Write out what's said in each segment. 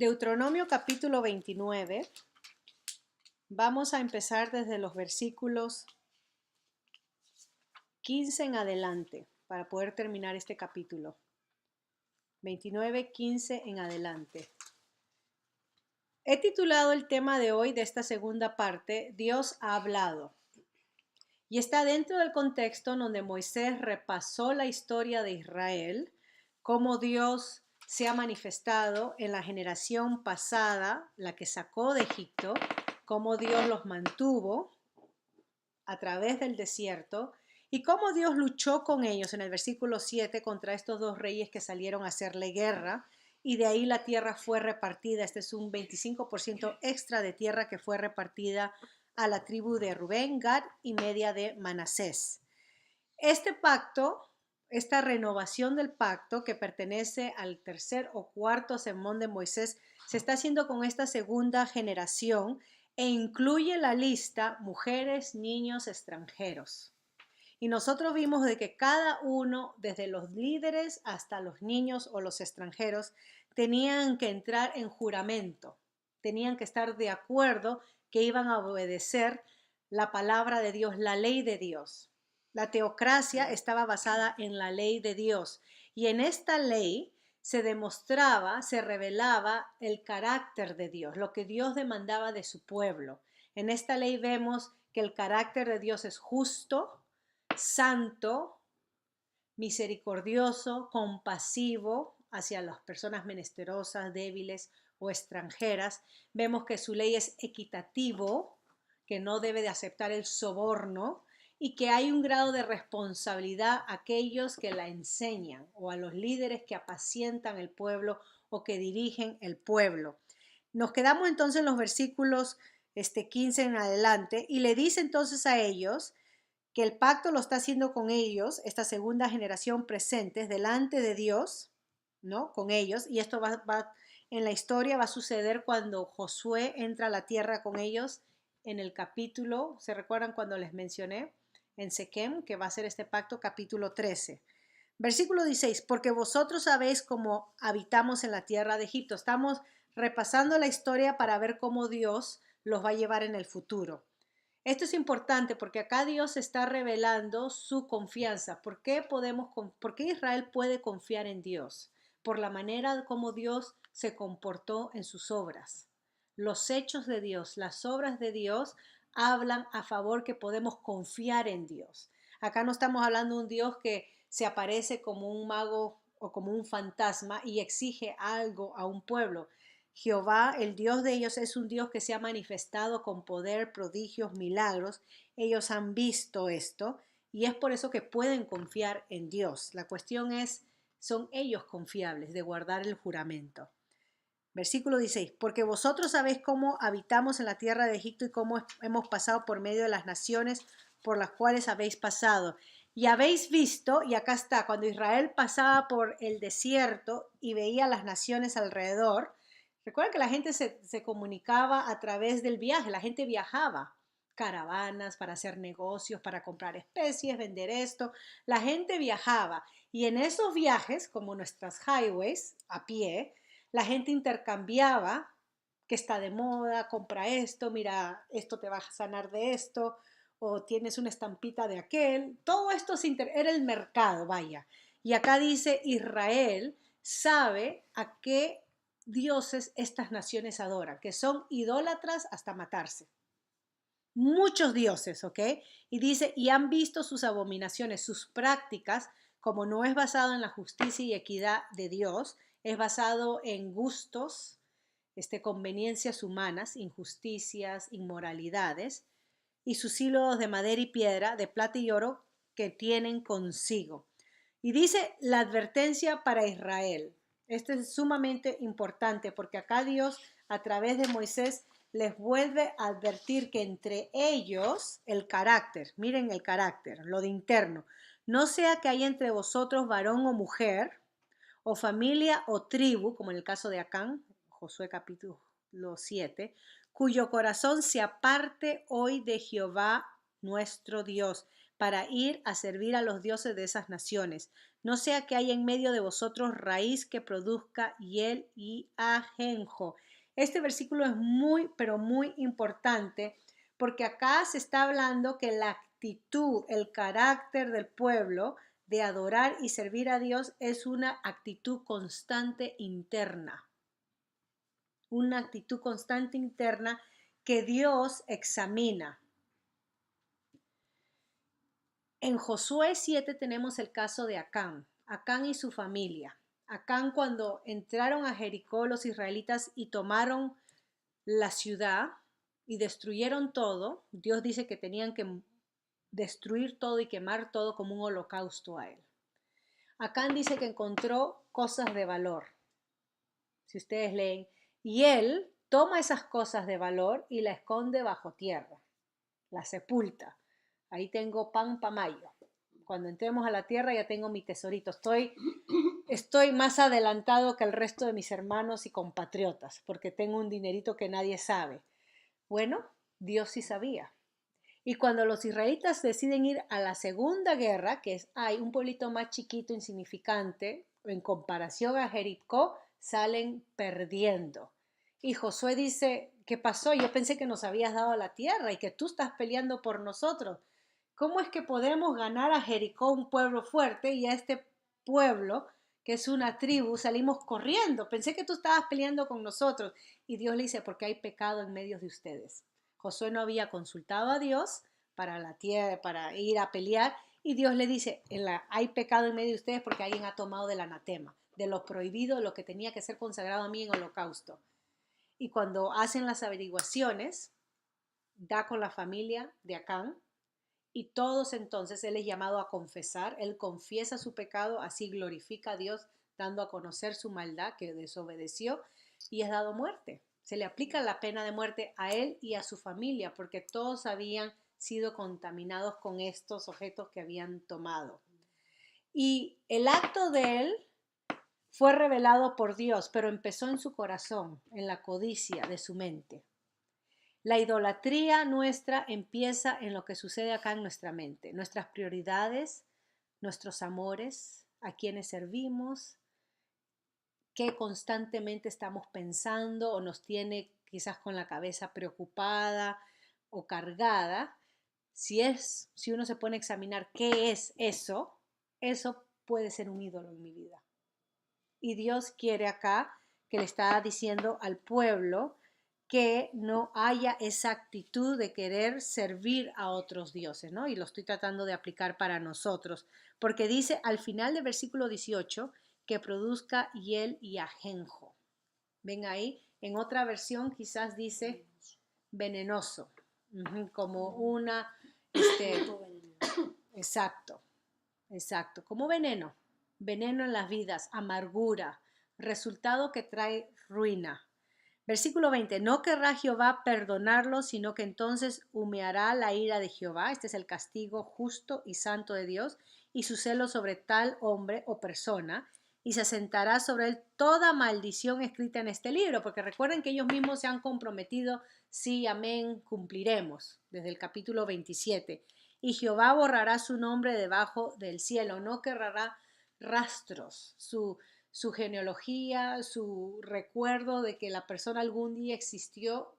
Deuteronomio capítulo 29. Vamos a empezar desde los versículos 15 en adelante para poder terminar este capítulo. 29, 15 en adelante. He titulado el tema de hoy de esta segunda parte, Dios ha hablado. Y está dentro del contexto donde Moisés repasó la historia de Israel, cómo Dios se ha manifestado en la generación pasada, la que sacó de Egipto, cómo Dios los mantuvo a través del desierto y cómo Dios luchó con ellos en el versículo 7 contra estos dos reyes que salieron a hacerle guerra y de ahí la tierra fue repartida. Este es un 25% extra de tierra que fue repartida a la tribu de Rubén, Gad y media de Manasés. Este pacto, esta renovación del pacto que pertenece al tercer o cuarto sermón de Moisés, se está haciendo con esta segunda generación e incluye la lista mujeres, niños, extranjeros. Y nosotros vimos de que cada uno, desde los líderes hasta los niños o los extranjeros, tenían que entrar en juramento, tenían que estar de acuerdo que iban a obedecer la palabra de Dios, la ley de Dios. La teocracia estaba basada en la ley de Dios y en esta ley se demostraba, se revelaba el carácter de Dios, lo que Dios demandaba de su pueblo. En esta ley vemos que el carácter de Dios es justo, santo, misericordioso, compasivo hacia las personas menesterosas, débiles o extranjeras. Vemos que su ley es equitativo, que no debe de aceptar el soborno y que hay un grado de responsabilidad a aquellos que la enseñan o a los líderes que apacientan el pueblo o que dirigen el pueblo. Nos quedamos entonces en los versículos 15 en adelante y le dice entonces a ellos que el pacto lo está haciendo con ellos, esta segunda generación presentes, delante de Dios, ¿no? Con ellos, y esto en la historia va a suceder cuando Josué entra a la tierra con ellos en el capítulo, ¿se recuerdan cuando les mencioné? En Sequem, que va a ser este pacto, capítulo 13. Versículo 16, porque vosotros sabéis cómo habitamos en la tierra de Egipto. Estamos repasando la historia para ver cómo Dios los va a llevar en el futuro. Esto es importante porque acá Dios está revelando su confianza. ¿Por qué Israel puede confiar en Dios? Por la manera como Dios se comportó en sus obras. Los hechos de Dios, las obras de Dios hablan a favor que podemos confiar en Dios. Acá no estamos hablando de un Dios que se aparece como un mago o como un fantasma y exige algo a un pueblo. Jehová, el Dios de ellos, es un Dios que se ha manifestado con poder, prodigios, milagros. Ellos han visto esto y es por eso que pueden confiar en Dios. La cuestión es, ¿son ellos confiables de guardar el juramento? Versículo 16, porque vosotros sabéis cómo habitamos en la tierra de Egipto y cómo hemos pasado por medio de las naciones por las cuales habéis pasado. Y habéis visto, y acá está, cuando Israel pasaba por el desierto y veía las naciones alrededor. Recuerden que la gente se comunicaba a través del viaje, la gente viajaba, caravanas para hacer negocios, para comprar especies, vender esto. La gente viajaba y en esos viajes, como nuestras highways a pie, la gente intercambiaba que está de moda, compra esto, mira, esto te va a sanar de esto, o tienes una estampita de aquel. Todo esto era el mercado, vaya. Y acá dice, Israel sabe a qué dioses estas naciones adoran, que son idólatras hasta matarse. Muchos dioses, ¿ok? Y dice, y han visto sus abominaciones, sus prácticas, como no es basado en la justicia y equidad de Dios, es basado en gustos, conveniencias humanas, injusticias, inmoralidades, y sus ídolos de madera y piedra, de plata y oro que tienen consigo. Y dice la advertencia para Israel. Esto es sumamente importante porque acá Dios, a través de Moisés, les vuelve a advertir que entre ellos el carácter, miren el carácter, lo de interno, no sea que haya entre vosotros varón o mujer, o familia o tribu, como en el caso de Acán, Josué capítulo 7, cuyo corazón se aparte hoy de Jehová nuestro Dios, para ir a servir a los dioses de esas naciones. no sea que haya en medio de vosotros raíz que produzca hiel y ajenjo. Este versículo es muy, pero muy importante porque acá se está hablando que la actitud, el carácter del pueblo de adorar y servir a Dios es una actitud constante interna. Una actitud constante interna que Dios examina. En Josué 7 tenemos el caso de Acán, Acán y su familia. Acán, cuando entraron a Jericó los israelitas y tomaron la ciudad y destruyeron todo, Dios dice que tenían que destruir todo y quemar todo como un holocausto a él. Acán dice que encontró cosas de valor, si ustedes leen, y él toma esas cosas de valor y la esconde bajo tierra, la sepulta. Ahí tengo pan pamayo. Cuando entremos a la tierra ya tengo mi tesorito. Estoy más adelantado que el resto de mis hermanos y compatriotas, porque tengo un dinerito que nadie sabe. Bueno, Dios sí sabía. Y cuando los israelitas deciden ir a la segunda guerra, que hay un pueblito más chiquito, insignificante, en comparación a Jericó, salen perdiendo. Y Josué dice, ¿qué pasó? Yo pensé que nos habías dado la tierra y que tú estás peleando por nosotros. ¿Cómo es que podemos ganar a Jericó, un pueblo fuerte, y a este pueblo, que es una tribu, salimos corriendo? Pensé que tú estabas peleando con nosotros. Y Dios le dice, porque hay pecado en medio de ustedes. Josué no había consultado a Dios para la tierra, para ir a pelear, y Dios le dice, hay pecado en medio de ustedes porque alguien ha tomado del anatema, de lo prohibido, de lo que tenía que ser consagrado a mí en holocausto. Y cuando hacen las averiguaciones, da con la familia de Acán, y todos entonces él es llamado a confesar, él confiesa su pecado, así glorifica a Dios, dando a conocer su maldad, que desobedeció, y es dado muerte. Se le aplica la pena de muerte a él y a su familia, porque todos habían sido contaminados con estos objetos que habían tomado. Y el acto de él fue revelado por Dios, pero empezó en su corazón, en la codicia de su mente. La idolatría nuestra empieza en lo que sucede acá en nuestra mente, nuestras prioridades, nuestros amores, a quienes servimos, qué constantemente estamos pensando o nos tiene quizás con la cabeza preocupada o cargada. Si uno se pone a examinar qué es eso puede ser un ídolo en mi vida. Y Dios quiere acá que le está diciendo al pueblo que no haya esa actitud de querer servir a otros dioses, ¿no? Y lo estoy tratando de aplicar para nosotros, porque dice al final del versículo 18 que produzca hiel y ajenjo. Ven ahí, en otra versión quizás dice venenoso, como una, exacto, como veneno en las vidas, amargura, resultado que trae ruina. Versículo 20, no querrá Jehová perdonarlo, sino que entonces humeará la ira de Jehová, este es el castigo justo y santo de Dios, y su celo sobre tal hombre o persona, y se asentará sobre él toda maldición escrita en este libro, porque recuerden que ellos mismos se han comprometido, sí, amén, cumpliremos, desde el capítulo 27. Y Jehová borrará su nombre debajo del cielo, no querrá rastros, su genealogía, su recuerdo de que la persona algún día existió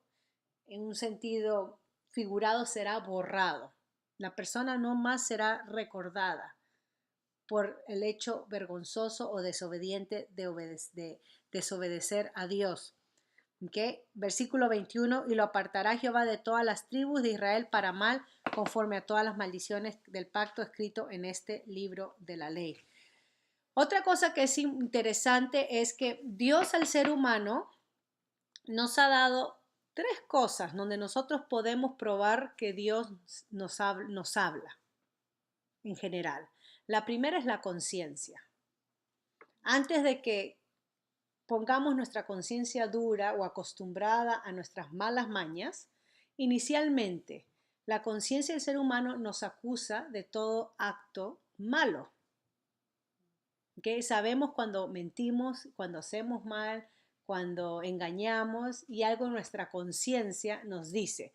en un sentido figurado será borrado. La persona no más será recordada por el hecho vergonzoso o desobediente de desobedecer a Dios. ¿Okay? Versículo 21, y lo apartará Jehová de todas las tribus de Israel para mal, conforme a todas las maldiciones del pacto escrito en este libro de la ley. Otra cosa que es interesante es que Dios al ser humano nos ha dado tres cosas donde nosotros podemos probar que Dios nos habla en general. La primera es la conciencia. Antes de que pongamos nuestra conciencia dura o acostumbrada a nuestras malas mañas, inicialmente la conciencia del ser humano nos acusa de todo acto malo. ¿Okay? Sabemos cuando mentimos, cuando hacemos mal, cuando engañamos, y algo en nuestra conciencia nos dice.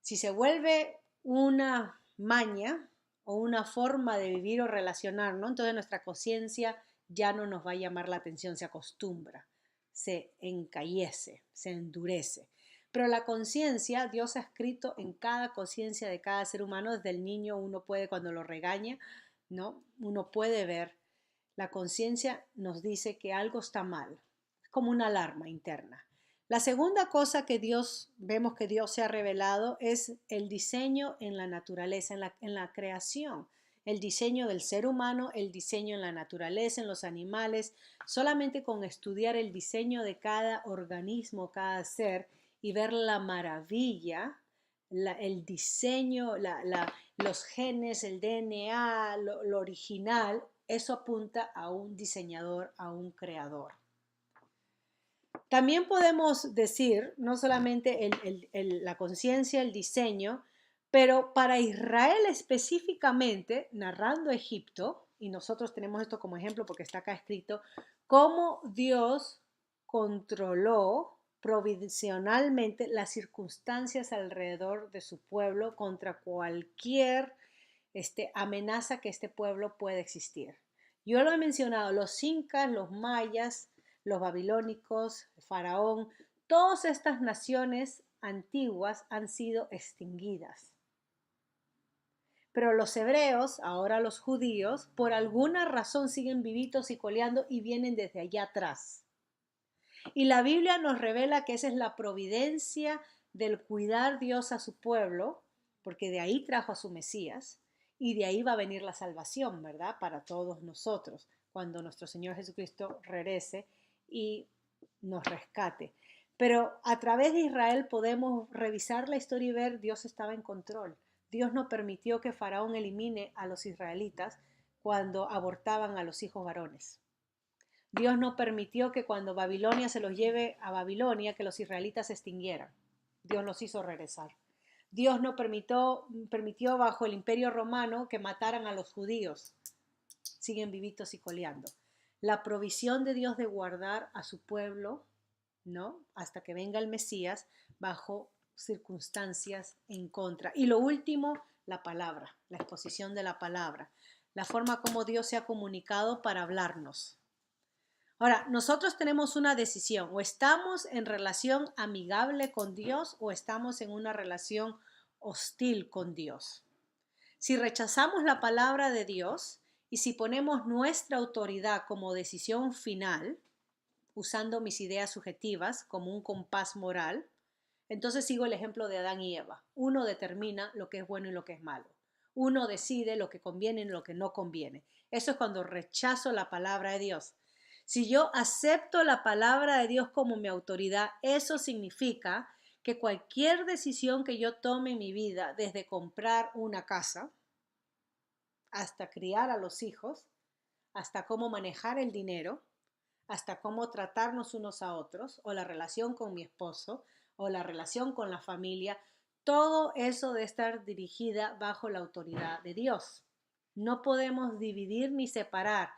Si se vuelve una maña, o una forma de vivir o relacionar, ¿no? Entonces nuestra conciencia ya no nos va a llamar la atención, se acostumbra, se encallece, se endurece. Pero la conciencia, Dios ha escrito en cada conciencia de cada ser humano, desde el niño uno puede, cuando lo regaña, ¿no? Uno puede ver, la conciencia nos dice que algo está mal, es como una alarma interna. La segunda cosa que vemos que Dios se ha revelado es el diseño en la naturaleza, en la creación. El diseño del ser humano, el diseño en la naturaleza, en los animales. Solamente con estudiar el diseño de cada organismo, cada ser, y ver la maravilla, el diseño, los genes, el DNA, lo original, eso apunta a un diseñador, a un creador. También podemos decir, no solamente la conciencia, el diseño, pero para Israel específicamente, narrando Egipto, y nosotros tenemos esto como ejemplo porque está acá escrito, cómo Dios controló provisionalmente las circunstancias alrededor de su pueblo contra cualquier amenaza que este pueblo pueda existir. Yo lo he mencionado, los incas, los mayas, los babilónicos, el faraón, todas estas naciones antiguas han sido extinguidas. Pero los hebreos, ahora los judíos, por alguna razón siguen vivitos y coleando y vienen desde allá atrás. Y la Biblia nos revela que esa es la providencia del cuidar Dios a su pueblo, porque de ahí trajo a su Mesías y de ahí va a venir la salvación, ¿verdad? Para todos nosotros, cuando nuestro Señor Jesucristo regrese y nos rescate. Pero a través de Israel podemos revisar la historia y ver Dios estaba en control. Dios no permitió que Faraón elimine a los israelitas cuando abortaban a los hijos varones. Dios no permitió que cuando Babilonia se los lleve a Babilonia, que los israelitas se extinguieran. Dios los hizo regresar. Dios no permitió bajo el imperio romano que mataran a los judíos. Siguen vivitos y coleando. La provisión de Dios de guardar a su pueblo, ¿no? Hasta que venga el Mesías, bajo circunstancias en contra. Y lo último, la palabra, la exposición de la palabra, la forma como Dios se ha comunicado para hablarnos. Ahora, nosotros tenemos una decisión, o estamos en relación amigable con Dios o estamos en una relación hostil con Dios. Si rechazamos la palabra de Dios y si ponemos nuestra autoridad como decisión final, usando mis ideas subjetivas como un compás moral, entonces sigo el ejemplo de Adán y Eva. Uno determina lo que es bueno y lo que es malo. Uno decide lo que conviene y lo que no conviene. Eso es cuando rechazo la palabra de Dios. Si yo acepto la palabra de Dios como mi autoridad, eso significa que cualquier decisión que yo tome en mi vida, desde comprar una casa, hasta criar a los hijos, hasta cómo manejar el dinero, hasta cómo tratarnos unos a otros, o la relación con mi esposo, o la relación con la familia, todo eso debe estar dirigida bajo la autoridad de Dios. No podemos dividir ni separar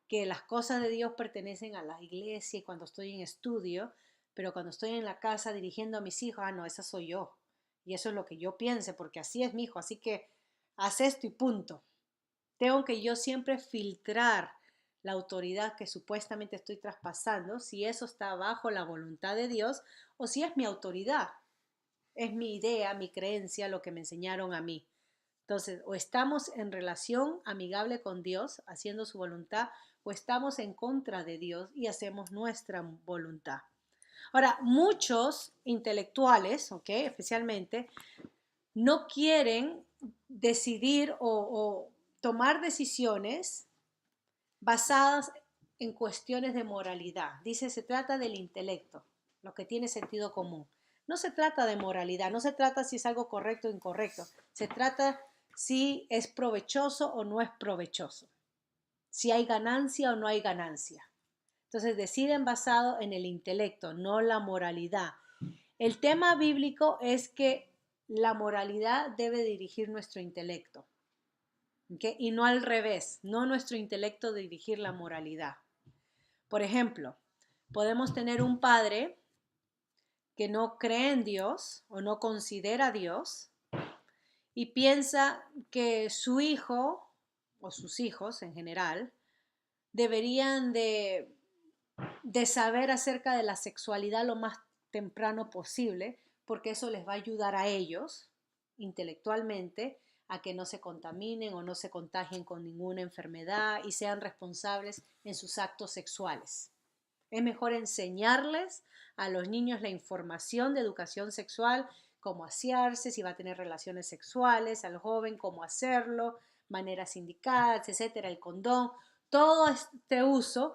que las cosas de Dios pertenecen a la iglesia y cuando estoy en estudio, pero cuando estoy en la casa dirigiendo a mis hijos, no, esa soy yo. Y eso es lo que yo piense, porque así es mi hijo, así que haz esto y punto. Tengo que yo siempre filtrar la autoridad que supuestamente estoy traspasando, si eso está bajo la voluntad de Dios o si es mi autoridad, es mi idea, mi creencia, lo que me enseñaron a mí. Entonces, o estamos en relación amigable con Dios, haciendo su voluntad, o estamos en contra de Dios y hacemos nuestra voluntad. Ahora, muchos intelectuales, ¿ok? Especialmente, no quieren decidir o tomar decisiones basadas en cuestiones de moralidad. Dice, se trata del intelecto, lo que tiene sentido común. No se trata de moralidad, no se trata si es algo correcto o incorrecto. Se trata si es provechoso o no es provechoso. Si hay ganancia o no hay ganancia. Entonces deciden basado en el intelecto, no la moralidad. El tema bíblico es que la moralidad debe dirigir nuestro intelecto. ¿Okay? Y no al revés, no nuestro intelecto dirigir la moralidad. Por ejemplo, podemos tener un padre que no cree en Dios o no considera a Dios y piensa que su hijo o sus hijos en general deberían de saber acerca de la sexualidad lo más temprano posible, porque eso les va a ayudar a ellos intelectualmente a que no se contaminen o no se contagien con ninguna enfermedad y sean responsables en sus actos sexuales. Es mejor enseñarles a los niños la información de educación sexual, cómo asearse, si va a tener relaciones sexuales, al joven cómo hacerlo, maneras indicadas, etcétera, el condón, todo este uso,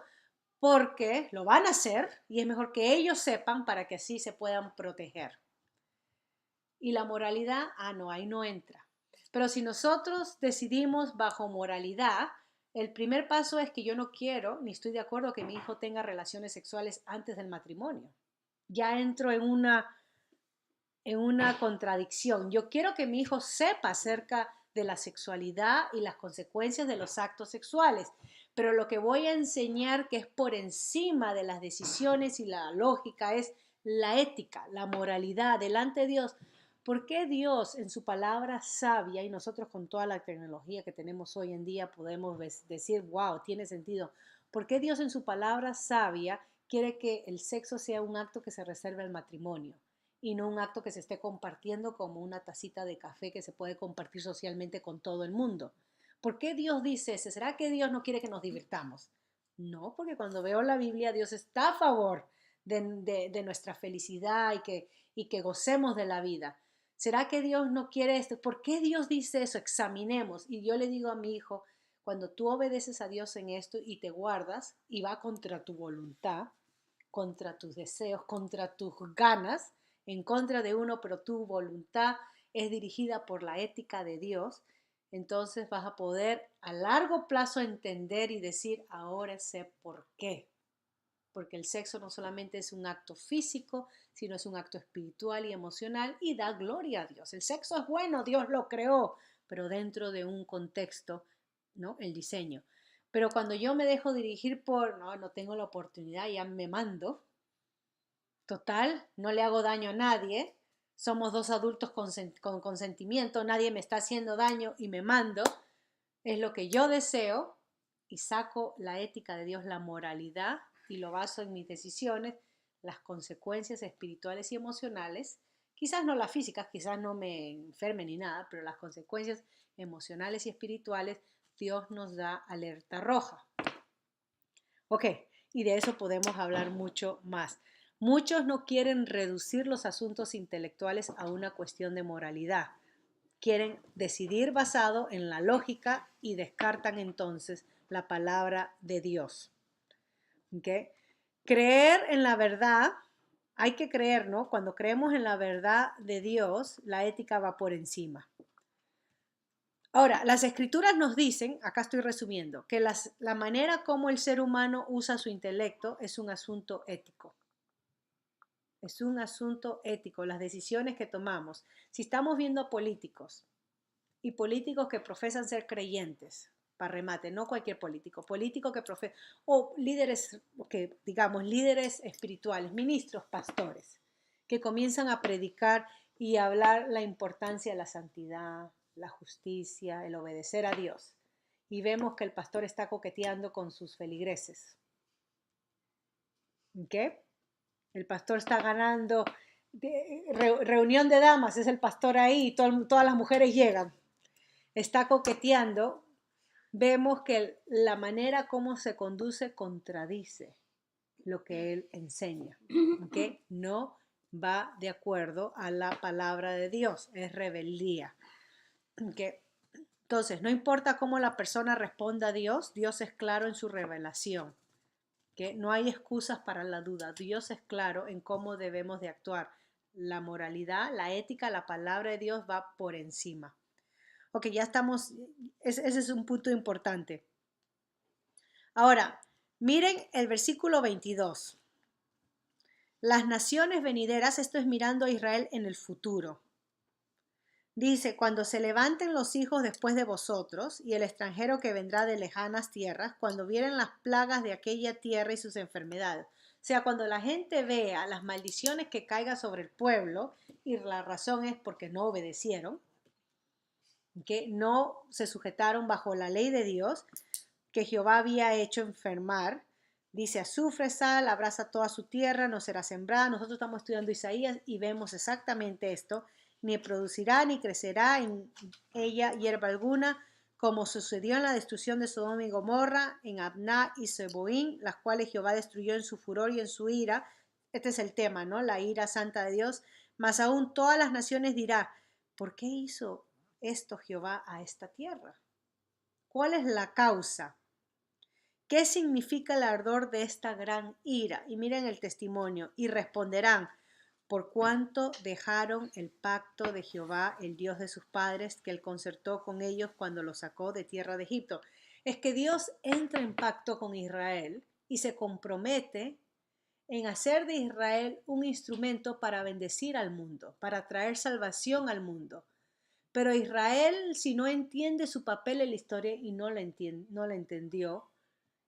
porque lo van a hacer y es mejor que ellos sepan para que así se puedan proteger. Y la moralidad, no, ahí no entra. Pero si nosotros decidimos bajo moralidad, el primer paso es que yo no quiero ni estoy de acuerdo que mi hijo tenga relaciones sexuales antes del matrimonio. Ya entro en una contradicción. Yo quiero que mi hijo sepa acerca de la sexualidad y las consecuencias de los actos sexuales, pero lo que voy a enseñar que es por encima de las decisiones y la lógica es la ética, la moralidad delante de Dios. ¿Por qué Dios en su palabra sabia, y nosotros con toda la tecnología que tenemos hoy en día podemos decir, wow, tiene sentido? ¿Por qué Dios en su palabra sabia quiere que el sexo sea un acto que se reserve al matrimonio y no un acto que se esté compartiendo como una tacita de café que se puede compartir socialmente con todo el mundo? ¿Por qué Dios dice eso? ¿Será que Dios no quiere que nos divirtamos? No, porque cuando veo la Biblia, Dios está a favor de nuestra felicidad y que gocemos de la vida. ¿Será que Dios no quiere esto? ¿Por qué Dios dice eso? Examinemos. Y yo le digo a mi hijo, cuando tú obedeces a Dios en esto y te guardas y va contra tu voluntad, contra tus deseos, contra tus ganas, en contra de uno, pero tu voluntad es dirigida por la ética de Dios, entonces vas a poder a largo plazo entender y decir, ahora sé por qué. Porque el sexo no solamente es un acto físico, sino es un acto espiritual y emocional y da gloria a Dios. El sexo es bueno, Dios lo creó, pero dentro de un contexto, ¿no? El diseño. Pero cuando yo me dejo dirigir por, no tengo la oportunidad, ya me mando, total, no le hago daño a nadie, somos dos adultos con consentimiento, nadie me está haciendo daño y me mando, es lo que yo deseo y saco la ética de Dios, la moralidad y lo baso en mis decisiones, las consecuencias espirituales y emocionales, quizás no las físicas, quizás no me enferme ni nada, pero las consecuencias emocionales y espirituales, Dios nos da alerta roja. Ok, y de eso podemos hablar mucho más. Muchos no quieren reducir los asuntos intelectuales a una cuestión de moralidad. Quieren decidir basado en la lógica y descartan entonces la palabra de Dios. ¿Okay? Creer en la verdad, hay que creer, ¿no? Cuando creemos en la verdad de Dios, la ética va por encima. Ahora, las escrituras nos dicen, acá estoy resumiendo, que la manera como el ser humano usa su intelecto es un asunto ético. Es un asunto ético, las decisiones que tomamos. Si estamos viendo a políticos y políticos que profesan ser creyentes, para remate, no cualquier político, político que profesa, o líderes, que digamos, líderes espirituales, ministros, pastores, que comienzan a predicar y a hablar la importancia de la santidad, la justicia, el obedecer a Dios. Y vemos que el pastor está coqueteando con sus feligreses. ¿Qué? El pastor está ganando reunión de damas, es el pastor ahí y todas las mujeres llegan. Está coqueteando. Vemos que la manera como se conduce contradice lo que él enseña, que no va de acuerdo a la palabra de Dios, es rebeldía. ¿Okay? Entonces, no importa cómo la persona responda a Dios, Dios es claro en su revelación. ¿Okay? No hay excusas para la duda, Dios es claro en cómo debemos de actuar. La moralidad, la ética, la palabra de Dios va por encima. Ok, ya estamos, ese es un punto importante. Ahora, miren el versículo 22. Las naciones venideras, esto es mirando a Israel en el futuro. Dice, cuando se levanten los hijos después de vosotros y el extranjero que vendrá de lejanas tierras, cuando vieren las plagas de aquella tierra y sus enfermedades. O sea, cuando la gente vea las maldiciones que caigan sobre el pueblo, y la razón es porque no obedecieron, que no se sujetaron bajo la ley de Dios, que Jehová había hecho enfermar. Dice, azufre, sal, abraza toda su tierra, no será sembrada. Nosotros estamos estudiando Isaías y vemos exactamente esto. Ni producirá ni crecerá en ella hierba alguna, como sucedió en la destrucción de Sodoma y Gomorra, en Admá y Zeboín, las cuales Jehová destruyó en su furor y en su ira. Este es el tema, ¿no? La ira santa de Dios. Mas aún todas las naciones dirán, ¿por qué hizo esto Jehová a esta tierra? ¿Cuál es la causa? ¿Qué significa el ardor de esta gran ira? Y miren el testimonio. Y responderán, por cuanto dejaron el pacto de Jehová, el Dios de sus padres, que él concertó con ellos cuando los sacó de tierra de Egipto. Es que Dios entra en pacto con Israel y se compromete en hacer de Israel un instrumento para bendecir al mundo, para traer salvación al mundo. Pero Israel, si no entiende su papel en la historia y no la entendió,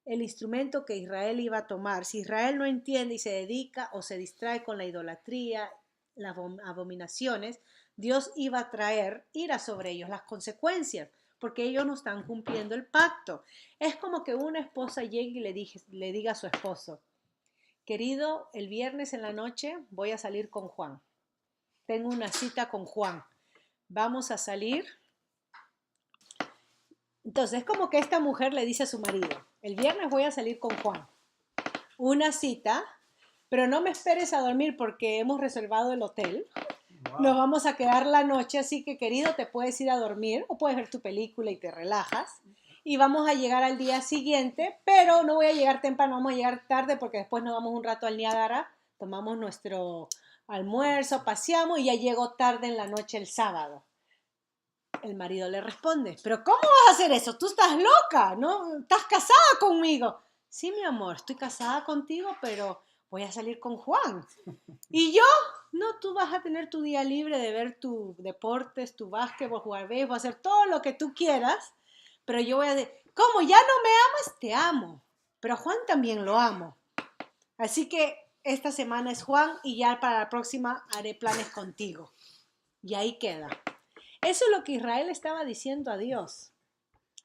el instrumento que Israel iba a tomar, si Israel no entiende y se dedica o se distrae con la idolatría, las abominaciones, Dios iba a traer ira sobre ellos, las consecuencias, porque ellos no están cumpliendo el pacto. Es como que una esposa llegue y le diga a su esposo, querido, el viernes en la noche voy a salir con Juan. Tengo una cita con Juan. Vamos a salir. Entonces, es como que esta mujer le dice a su marido, el viernes voy a salir con Juan. Una cita, pero no me esperes a dormir porque hemos reservado el hotel. Wow. Nos vamos a quedar la noche, así que querido, te puedes ir a dormir o puedes ver tu película y te relajas. Y vamos a llegar al día siguiente, pero no voy a llegar temprano, vamos a llegar tarde porque después nos vamos un rato al Niágara, tomamos nuestro almuerzo, paseamos y ya llego tarde en la noche el sábado. El marido le responde, pero ¿cómo vas a hacer eso? Tú estás loca, ¿no? Estás casada conmigo. Sí, mi amor, estoy casada contigo, pero voy a salir con Juan. ¿Y yo? No, tú vas a tener tu día libre de ver tus deportes, tu básquetbol, jugar béisbol, hacer todo lo que tú quieras, pero yo voy a decir, ¿cómo? ¿Ya no me amas? Te amo, pero a Juan también lo amo. Así que esta semana es Juan y ya para la próxima haré planes contigo. Y ahí queda. Eso es lo que Israel estaba diciendo a Dios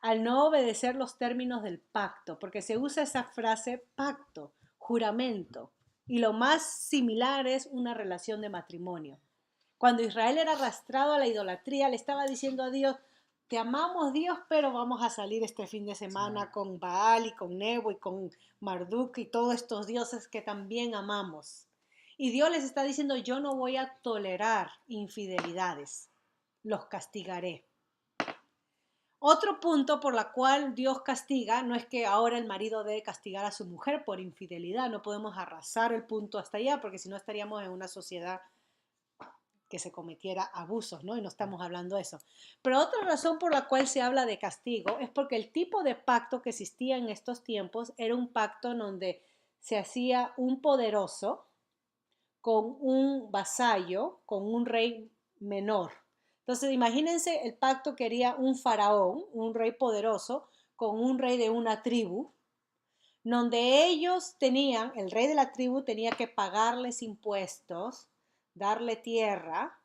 al no obedecer los términos del pacto, porque se usa esa frase pacto, juramento, y lo más similar es una relación de matrimonio. Cuando Israel era arrastrado a la idolatría, le estaba diciendo a Dios, te amamos Dios, pero vamos a salir este fin de semana con Baal y con Nebo y con Marduk y todos estos dioses que también amamos. Y Dios les está diciendo, yo no voy a tolerar infidelidades, los castigaré. Otro punto por la cual Dios castiga no es que ahora el marido debe castigar a su mujer por infidelidad, no podemos arrasar el punto hasta allá porque si no estaríamos en una sociedad que se cometiera abusos, ¿no? Y no estamos hablando de eso. Pero otra razón por la cual se habla de castigo es porque el tipo de pacto que existía en estos tiempos era un pacto en donde se hacía un poderoso con un vasallo, con un rey menor. Entonces, imagínense el pacto que haría un faraón, un rey poderoso, con un rey de una tribu, donde ellos tenían, el rey de la tribu tenía que pagarles impuestos, darle tierra,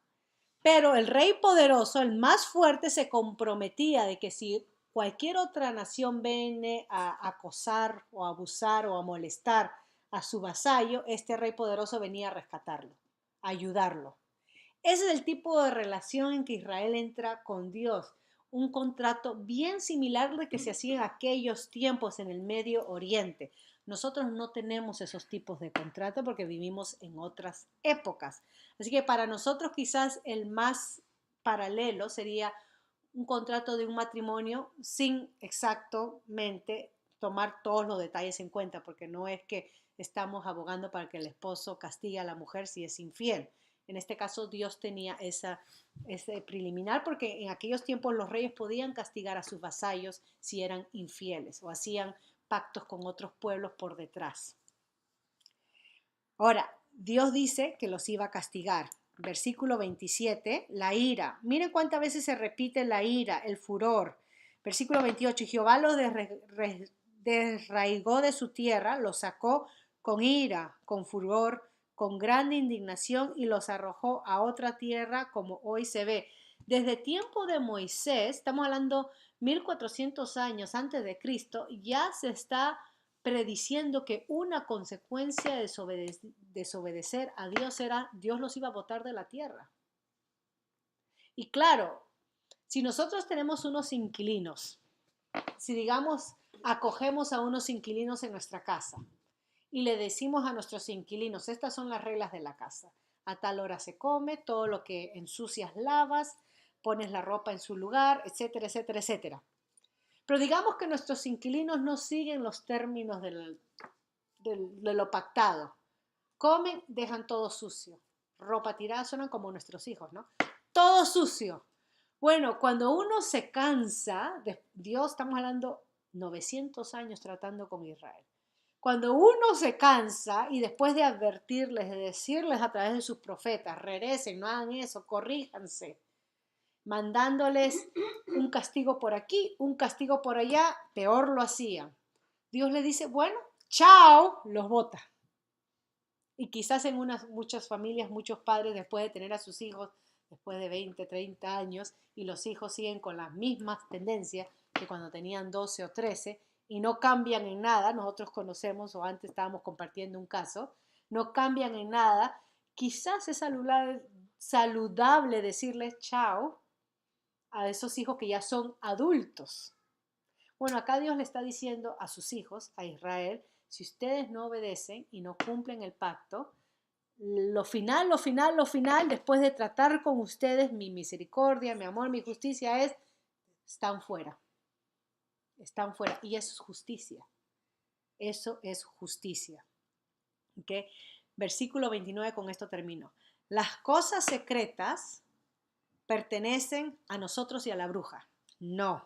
pero el rey poderoso, el más fuerte, se comprometía de que si cualquier otra nación viene a acosar o a abusar o a molestar a su vasallo, este rey poderoso venía a rescatarlo, a ayudarlo. Ese es el tipo de relación en que Israel entra con Dios, un contrato bien similar al que se hacía en aquellos tiempos en el Medio Oriente. Nosotros no tenemos esos tipos de contrato porque vivimos en otras épocas. Así que para nosotros quizás el más paralelo sería un contrato de un matrimonio sin exactamente tomar todos los detalles en cuenta, porque no es que estamos abogando para que el esposo castigue a la mujer si es infiel. En este caso Dios tenía ese preliminar porque en aquellos tiempos los reyes podían castigar a sus vasallos si eran infieles o hacían pactos con otros pueblos por detrás. Ahora, Dios dice que los iba a castigar. Versículo 27, la ira. Miren cuántas veces se repite la ira, el furor. Versículo 28, Jehová los desraigó de su tierra, los sacó con ira, con furor, con grande indignación y los arrojó a otra tierra como hoy se ve. Desde tiempo de Moisés, estamos hablando 1400 años antes de Cristo, ya se está prediciendo que una consecuencia de desobedecer a Dios era Dios los iba a botar de la tierra. Y claro, si nosotros tenemos unos inquilinos, si digamos acogemos a unos inquilinos en nuestra casa y le decimos a nuestros inquilinos, estas son las reglas de la casa, a tal hora se come, todo lo que ensucias lavas, pones la ropa en su lugar, etcétera, etcétera, etcétera. Pero digamos que nuestros inquilinos no siguen los términos de lo pactado. Comen, dejan todo sucio. Ropa tirada, suenan como nuestros hijos, ¿no? Todo sucio. Bueno, cuando uno se cansa, Dios, estamos hablando 900 años tratando con Israel. Cuando uno se cansa y después de advertirles, de decirles a través de sus profetas, regresen, no hagan eso, corríjanse, mandándoles un castigo por aquí, un castigo por allá, peor lo hacían. Dios le dice, bueno, chao, los bota. Y quizás en muchas familias, muchos padres, después de tener a sus hijos, después de 20, 30 años, y los hijos siguen con las mismas tendencias que cuando tenían 12 o 13, y no cambian en nada, nosotros conocemos, o antes estábamos compartiendo un caso, no cambian en nada, quizás es saludable decirles chao a esos hijos que ya son adultos. Bueno, acá Dios le está diciendo a sus hijos, a Israel, si ustedes no obedecen y no cumplen el pacto, lo final, después de tratar con ustedes mi misericordia, mi amor, mi justicia es, están fuera. Están fuera. Y eso es justicia. Eso es justicia. ¿Okay? Versículo 29, con esto termino. Las cosas secretas pertenecen a nosotros y a la bruja. No.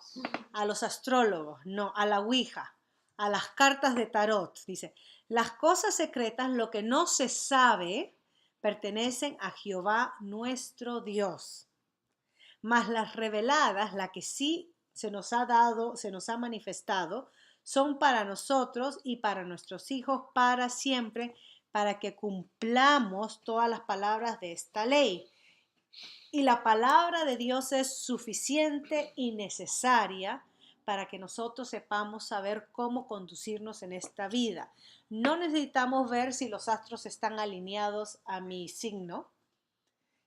A los astrólogos. No. A la ouija. A las cartas de tarot. Dice, las cosas secretas, lo que no se sabe, pertenecen a Jehová nuestro Dios. Mas las reveladas, la que sí se nos ha dado, se nos ha manifestado, son para nosotros y para nuestros hijos para siempre, para que cumplamos todas las palabras de esta ley. Y la palabra de Dios es suficiente y necesaria para que nosotros sepamos saber cómo conducirnos en esta vida. No necesitamos ver si los astros están alineados a mi signo,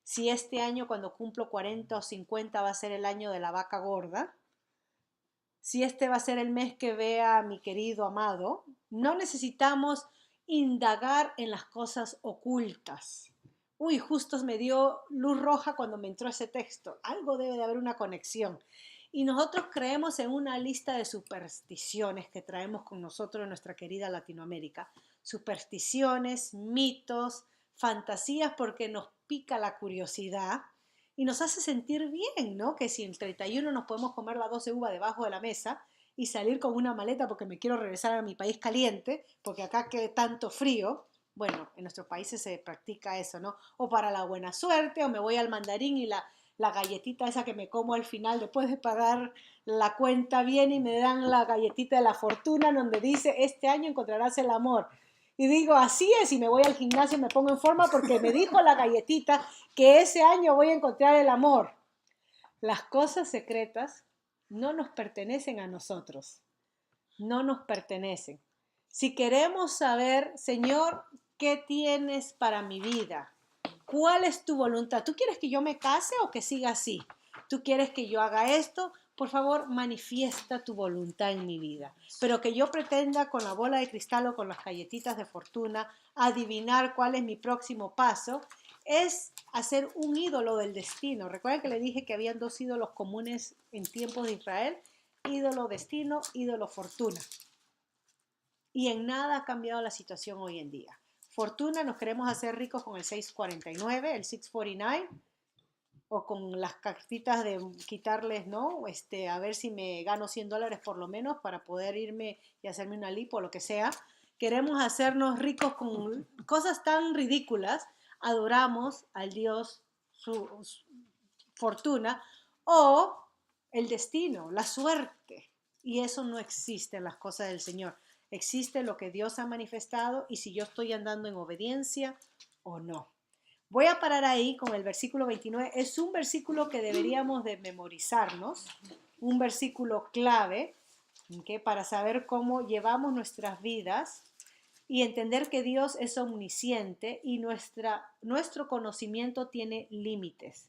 si este año cuando cumplo 40 o 50 va a ser el año de la vaca gorda, si este va a ser el mes que vea a mi querido amado. No necesitamos indagar en las cosas ocultas. Uy, justo me dio luz roja cuando me entró ese texto. Algo debe de haber una conexión. Y nosotros creemos en una lista de supersticiones que traemos con nosotros en nuestra querida Latinoamérica. Supersticiones, mitos, fantasías, porque nos pica la curiosidad y nos hace sentir bien, ¿no? Que si el 31 nos podemos comer las 12 uvas debajo de la mesa y salir con una maleta porque me quiero regresar a mi país caliente, porque acá que tanto frío. Bueno, en nuestros países se practica eso, ¿no? O para la buena suerte, o me voy al mandarín y la galletita esa que me como al final, después de pagar la cuenta bien y me dan la galletita de la fortuna donde dice, este año encontrarás el amor. Y digo, así es, y me voy al gimnasio y me pongo en forma porque me dijo la galletita que ese año voy a encontrar el amor. Las cosas secretas no nos pertenecen a nosotros, no nos pertenecen. Si queremos saber, Señor, ¿qué tienes para mi vida? ¿Cuál es tu voluntad? ¿Tú quieres que yo me case o que siga así? ¿Tú quieres que yo haga esto? Por favor, manifiesta tu voluntad en mi vida. Pero que yo pretenda con la bola de cristal o con las galletitas de fortuna adivinar cuál es mi próximo paso, es hacer un ídolo del destino. Recuerden que le dije que habían dos ídolos comunes en tiempos de Israel: ídolo destino, ídolo fortuna. Y en nada ha cambiado la situación hoy en día. Fortuna, nos queremos hacer ricos con el 649, el 649, o con las cartitas de quitarles, ¿no? A ver si me gano $100 por lo menos para poder irme y hacerme una lipo o lo que sea. Queremos hacernos ricos con cosas tan ridículas. Adoramos al Dios, su fortuna, o el destino, la suerte. Y eso no existe en las cosas del Señor. Existe lo que Dios ha manifestado y si yo estoy andando en obediencia o no. Voy a parar ahí con el versículo 29. Es un versículo que deberíamos de memorizarnos, un versículo clave, ¿okay? Para saber cómo llevamos nuestras vidas y entender que Dios es omnisciente y nuestro conocimiento tiene límites.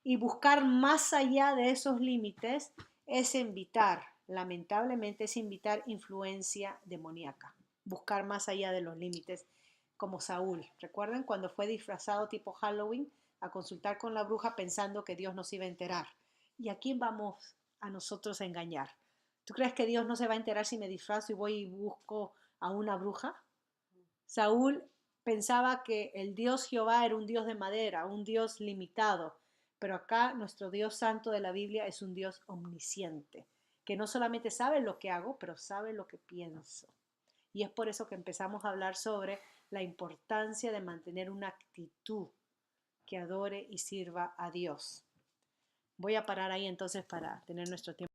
Y buscar más allá de esos límites es lamentablemente es invitar influencia demoníaca. Buscar más allá de los límites, como Saúl. ¿Recuerdan cuando fue disfrazado tipo Halloween a consultar con la bruja pensando que Dios nos iba a enterar? ¿Y a quién vamos a nosotros a engañar? ¿Tú crees que Dios no se va a enterar si me disfrazo y voy y busco a una bruja? Saúl pensaba que el Dios Jehová era un Dios de madera, un Dios limitado, pero acá nuestro Dios santo de la Biblia es un Dios omnisciente, que no solamente sabe lo que hago, pero sabe lo que pienso. Y es por eso que empezamos a hablar sobre la importancia de mantener una actitud que adore y sirva a Dios. Voy a parar ahí entonces para tener nuestro tiempo.